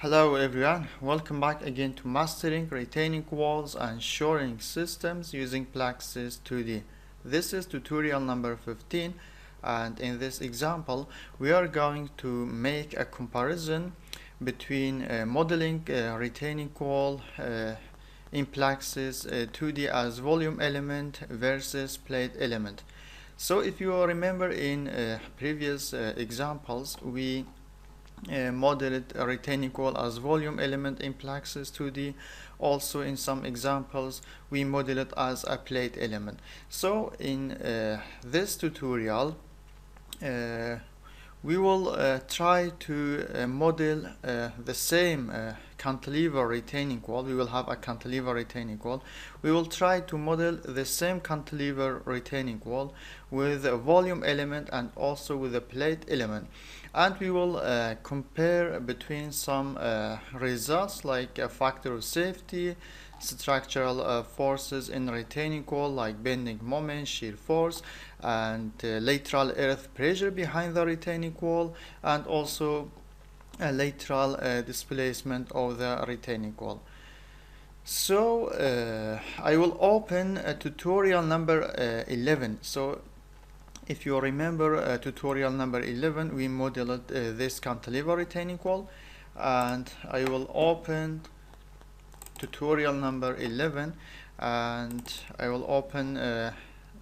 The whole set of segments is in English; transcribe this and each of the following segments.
Hello everyone, welcome back again to mastering retaining walls and shoring systems using PLAXIS 2D. This is tutorial number 15, and in this example we are going to make a comparison between modeling retaining wall in PLAXIS 2D as volume element versus plate element. So if you remember in previous examples, we modeled a retaining wall as volume element in PLAXIS 2D. Also in some examples we model it as a plate element. So in this tutorial we will try to model the same cantilever retaining wall. We will have a cantilever retaining wall. We will try to model the same cantilever retaining wall with a volume element and also with a plate element, and we will compare between some results like a factor of safety, structural forces in retaining wall like bending moment, shear force, and lateral earth pressure behind the retaining wall, and also a lateral displacement of the retaining wall. So I will open tutorial number 11. So if you remember tutorial number 11, we modeled this cantilever retaining wall, and I will open tutorial number 11 and I will open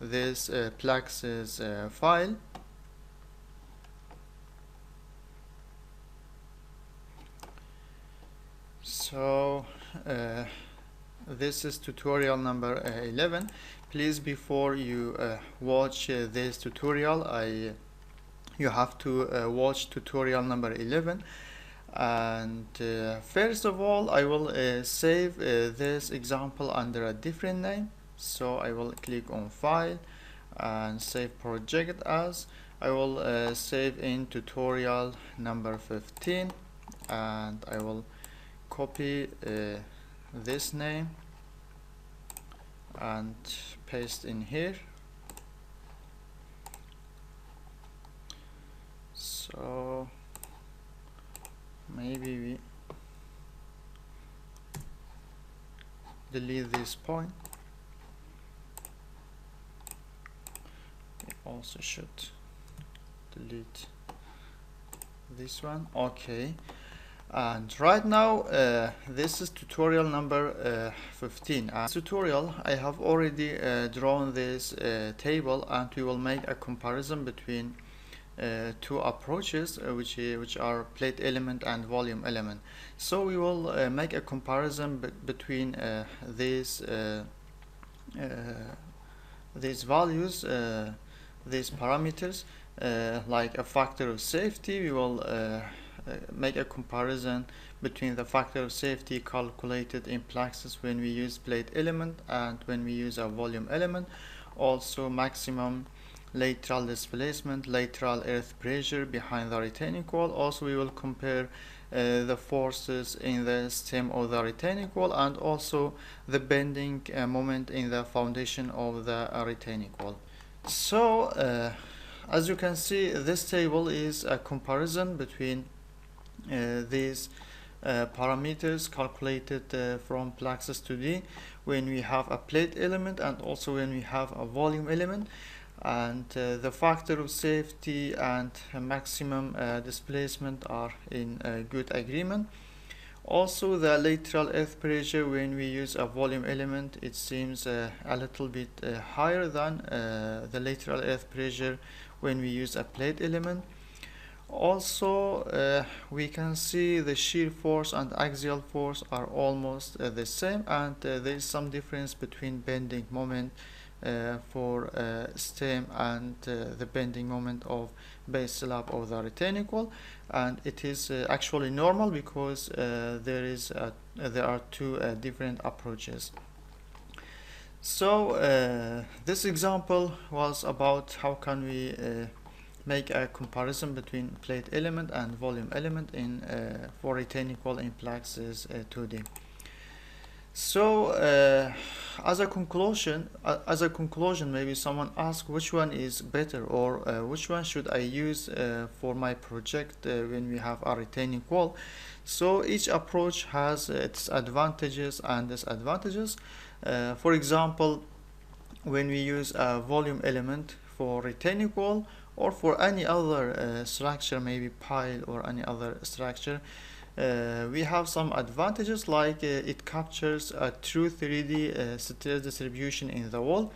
this PLAXIS file. So this is tutorial number 11. Please, before you watch this tutorial, you have to watch tutorial number 11. And first of all, I will save this example under a different name. So I will click on File and Save Project As. I will save in tutorial number 15, and I will copy this name and paste in here. So maybe we delete this point. We also should delete this one. Okay. And right now this is tutorial number 15. This tutorial I have already drawn this table, and we will make a comparison between two approaches which are plate element and volume element. So we will make a comparison between these values, these parameters, like a factor of safety. We will make a comparison between the factor of safety calculated in PLAXIS when we use plate element and when we use a volume element. Also maximum lateral displacement, lateral earth pressure behind the retaining wall. Also we will compare the forces in the stem of the retaining wall, and also the bending moment in the foundation of the retaining wall. So as you can see, this table is a comparison between these parameters calculated from PLAXIS 2D when we have a plate element and also when we have a volume element, and the factor of safety and maximum displacement are in good agreement. Also the lateral earth pressure when we use a volume element, it seems a little bit higher than the lateral earth pressure when we use a plate element. Also we can see the shear force and axial force are almost the same, and there is some difference between bending moment for stem and the bending moment of base slab of the retaining wall, and it is actually normal because there are two different approaches. So this example was about how can we make a comparison between plate element and volume element in for retaining wall in PLAXIS 2D. So, as a conclusion, maybe someone asks which one is better, or which one should I use for my project when we have a retaining wall. So each approach has its advantages and disadvantages. For example, when we use a volume element for retaining wall or for any other structure, maybe pile or any other structure, we have some advantages, like it captures a true 3D stress distribution in the wall.